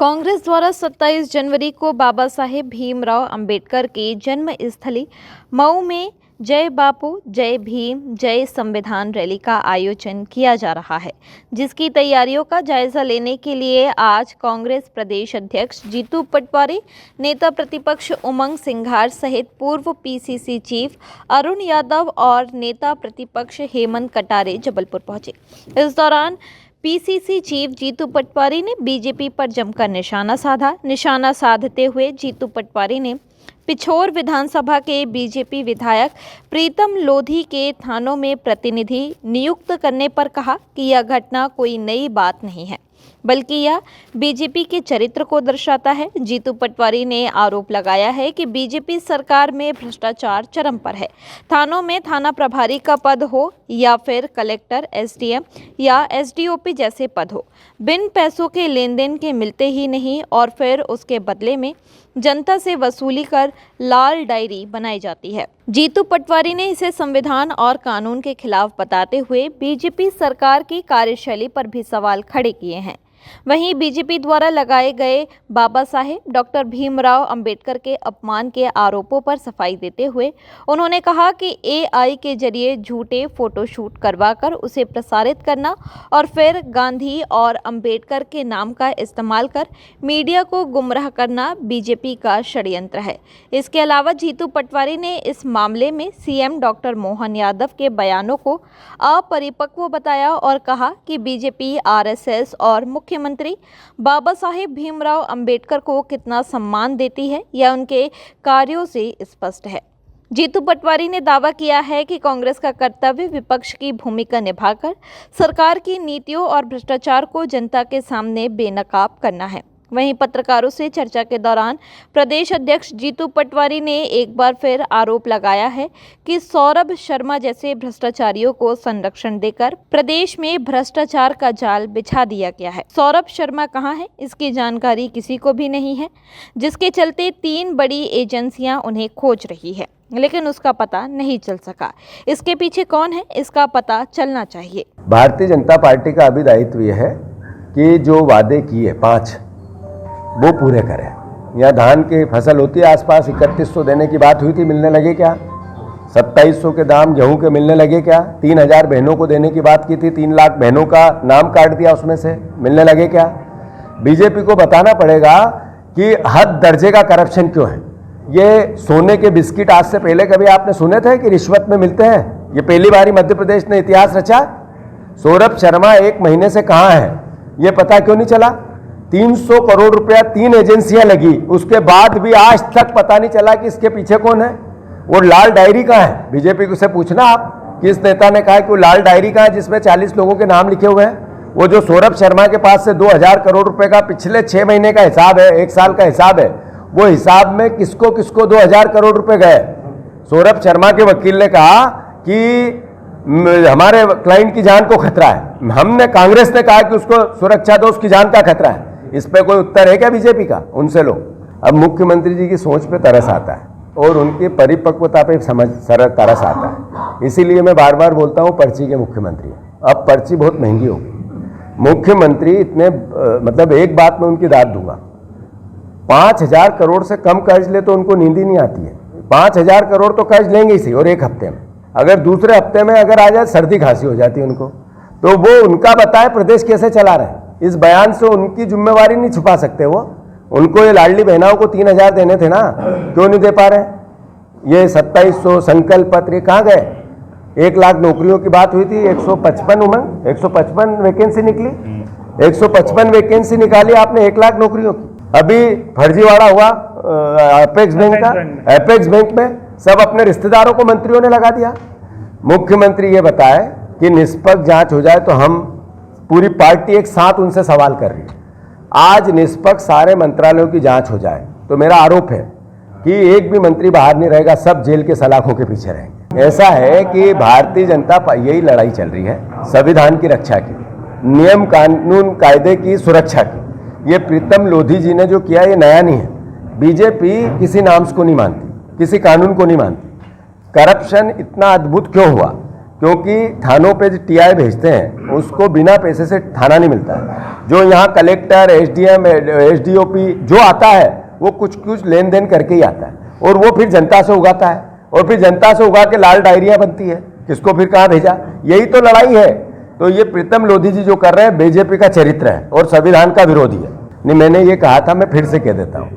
कांग्रेस द्वारा 27 जनवरी को बाबा साहेब भीमराव अंबेडकर की जन्म स्थली मऊ में जय बापू, जय भीम, जय संविधान रैली का आयोजन किया जा रहा है, जिसकी तैयारियों का जायजा लेने के लिए आज कांग्रेस प्रदेश अध्यक्ष जीतू पटवारी, नेता प्रतिपक्ष उमंग सिंघार सहित पूर्व पीसीसी चीफ अरुण यादव और नेता प्रतिपक्ष हेमंत कटारे जबलपुर पहुंचे। इस दौरान पीसीसी चीफ जीतू पटवारी ने बीजेपी पर जमकर निशाना साधते हुए जीतू पटवारी ने पिछोर विधानसभा के बीजेपी विधायक प्रीतम लोधी के थानों में प्रतिनिधि नियुक्त करने पर कहा कि यह घटना कोई नई बात नहीं है, बल्कि यह बीजेपी के चरित्र को दर्शाता है। जीतू पटवारी ने आरोप लगाया है कि बीजेपी सरकार में भ्रष्टाचार चरम पर है। थानों में थाना प्रभारी का पद हो या फिर कलेक्टर, एसडीएम या एसडीओपी जैसे पद हो, बिन पैसों के लेन देन के मिलते ही नहीं और फिर उसके बदले में जनता से वसूली कर लाल डायरी बनाई जाती है। जीतू पटवारी ने इसे संविधान और कानून के खिलाफ बताते हुए बीजेपी सरकार की कार्यशैली पर भी सवाल खड़े किए हैं। वहीं बीजेपी द्वारा लगाए गए बाबा साहेब डॉक्टर भीमराव अंबेडकर के अपमान के आरोपों पर सफाई देते हुए उन्होंने कहा कि एआई के जरिए झूठे फोटोशूट करवाकर उसे प्रसारित करना और फिर गांधी और अंबेडकर के नाम का इस्तेमाल कर मीडिया को गुमराह करना बीजेपी का षड्यंत्र है। इसके अलावा जीतू पटवारी ने इस मामले में सीएम डॉक्टर मोहन यादव के बयानों को अपरिपक्व बताया और कहा कि बीजेपी, आरएसएस और मुख्यमंत्री बाबा साहेब भीमराव अंबेडकर को कितना सम्मान देती है यह उनके कार्यों से स्पष्ट है। जीतू पटवारी ने दावा किया है कि कांग्रेस का कर्तव्य विपक्ष की भूमिका निभाकर सरकार की नीतियों और भ्रष्टाचार को जनता के सामने बेनकाब करना है। वहीं पत्रकारों से चर्चा के दौरान प्रदेश अध्यक्ष जीतू पटवारी ने एक बार फिर आरोप लगाया है कि सौरभ शर्मा जैसे भ्रष्टाचारियों को संरक्षण देकर प्रदेश में भ्रष्टाचार का जाल बिछा दिया गया है। सौरभ शर्मा कहां है, इसकी जानकारी किसी को भी नहीं है, जिसके चलते 3 बड़ी एजेंसियां उन्हें खोज रही है, लेकिन उसका पता नहीं चल सका। इसके पीछे कौन है, इसका पता चलना चाहिए। भारतीय जनता पार्टी का अभी दायित्व यह है कि जो वादे किए 5 वो पूरे करें। यहाँ धान की फसल होती है आसपास 3100 देने की बात हुई थी, मिलने लगे क्या? 2700 के दाम गेहूं के मिलने लगे क्या? 3000 बहनों को देने की बात की थी, 3 लाख बहनों का नाम काट दिया उसमें से, मिलने लगे क्या? बीजेपी को बताना पड़ेगा कि हद दर्जे का करप्शन क्यों है। ये सोने के बिस्किट आज से पहले कभी आपने सुने थे कि रिश्वत में मिलते हैं? ये पहली बारी मध्य प्रदेश ने इतिहास रचा। सौरभ शर्मा 1 महीने से कहाँ है ये पता क्यों नहीं चला? 300 करोड़ रुपया 3 एजेंसियां लगी, उसके बाद भी आज तक पता नहीं चला कि इसके पीछे कौन है। वो लाल डायरी कहाँ है? बीजेपी से पूछना आप, किस नेता ने कहा कि वो लाल डायरी कहाँ है जिसमें 40 लोगों के नाम लिखे हुए हैं? वो जो सौरभ शर्मा के पास से 2000 करोड़ रुपए का पिछले 6 महीने का हिसाब है, 1 साल का हिसाब है, वो हिसाब में किसको किसको 2000 करोड़ रुपए गए? सौरभ शर्मा के वकील ने कहा कि हमारे क्लाइंट की जान को खतरा है, कांग्रेस ने कहा कि उसको सुरक्षा दो, उसकी जान का खतरा है। इस पे कोई उत्तर है क्या बीजेपी का? उनसे लो। अब मुख्यमंत्री जी की सोच पे तरस आता है और उनकी परिपक्वता पे तरस आता है। इसीलिए मैं बार बार बोलता हूँ पर्ची के मुख्यमंत्री। अब पर्ची बहुत महंगी होगी। मुख्यमंत्री इतने मतलब एक बात में उनकी दाद दूंगा, 5000 करोड़ से कम कर्ज ले तो उनको नींद ही नहीं आती है। 5000 करोड़ तो कर्ज लेंगे ही सही, और एक हफ्ते में, अगर दूसरे हफ्ते में अगर आ जाए सर्दी खांसी हो जाती है उनको, तो वो उनका बताए प्रदेश कैसे चला रहे हैं। इस बयान से उनकी जिम्मेवारी नहीं छुपा सकते वो। उनको ये लाडली बहनाओं को 3000 देने थे ना, क्यों नहीं दे पा रहे? ये 2700 संकल्प पत्र कहाँ गए? 1 लाख नौकरियों की बात हुई थी, 155 वैकेंसी निकली, 155 वैकेंसी निकाली आपने 1 लाख नौकरियों की। अभी फर्जीवाड़ा हुआ एपेक्स बैंक का, एपेक्स बैंक में सब अपने रिश्तेदारों को मंत्रियों ने लगा दिया। मुख्यमंत्री ये बताए कि निष्पक्ष जांच हो जाए, तो हम पूरी पार्टी एक साथ उनसे सवाल कर रही है। आज निष्पक्ष सारे मंत्रालयों की जांच हो जाए तो मेरा आरोप है कि एक भी मंत्री बाहर नहीं रहेगा, सब जेल के सलाखों के पीछे रहेंगे। ऐसा है कि भारतीय जनता पार्टी यही लड़ाई चल रही है, संविधान की रक्षा की, नियम कानून कायदे की सुरक्षा की। ये प्रीतम लोधी जी ने जो किया ये नया नहीं है। बीजेपी किसी नाम को नहीं मानती, किसी कानून को नहीं मानती। करप्शन इतना अद्भुत क्यों हुआ क्योंकि थानों पे जो टीआई भेजते हैं उसको बिना पैसे से थाना नहीं मिलता है। जो यहाँ कलेक्टर, एसडीएम, एसडीओपी जो आता है वो कुछ कुछ लेन देन करके ही आता है, और वो फिर जनता से उगाता है, और फिर जनता से उगा के लाल डायरिया बनती है, किसको फिर कहाँ भेजा। यही तो लड़ाई है। तो ये प्रीतम लोधी जी जो कर रहे हैं बीजेपी का चरित्र है और संविधान का विरोधी है। नहीं, मैंने ये कहा था, मैं फिर से कह देता हूँ,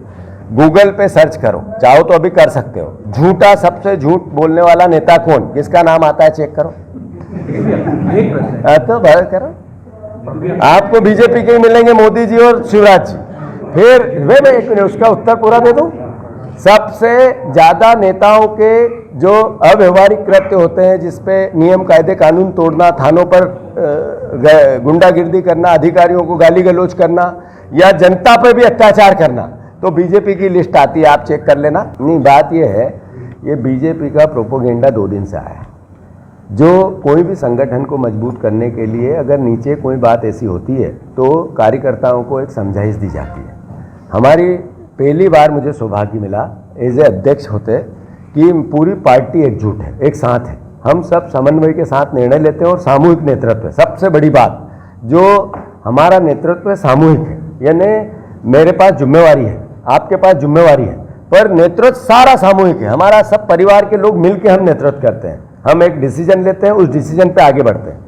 गूगल पे सर्च करो, चाहो तो अभी कर सकते हो, झूठा सबसे झूठ बोलने वाला नेता कौन, किसका नाम आता है चेक करो। तो बात करो, आपको बीजेपी के ही मिलेंगे, मोदी जी और शिवराज जी। फिर मैं एक मिनट उसका उत्तर पूरा दे दूं। सबसे ज्यादा नेताओं के जो अव्यवहारिक कृत्य होते हैं, जिसपे नियम कायदे कानून तोड़ना, थानों पर गुंडागिर्दी करना, अधिकारियों को गाली गलौज करना या जनता पर भी अत्याचार करना, तो बीजेपी की लिस्ट आती है, आप चेक कर लेना। नहीं, बात यह है, ये बीजेपी का प्रोपोगेंडा 2 दिन से आया है। जो कोई भी संगठन को मजबूत करने के लिए अगर नीचे कोई बात ऐसी होती है तो कार्यकर्ताओं को एक समझाइश दी जाती है। हमारी पहली बार मुझे सौभाग्य मिला एज ए अध्यक्ष होते कि पूरी पार्टी एकजुट है, एक साथ है, हम सब समन्वय के साथ निर्णय लेते हैं और सामूहिक नेतृत्व है। सबसे बड़ी बात, जो हमारा नेतृत्व है सामूहिक है, यानी मेरे पास जिम्मेवारी है, आपके पास जिम्मेवारी है, पर नेतृत्व सारा सामूहिक है। हमारा सब परिवार के लोग मिलकर हम नेतृत्व करते हैं, हम एक डिसीजन लेते हैं, उस डिसीजन पे आगे बढ़ते हैं।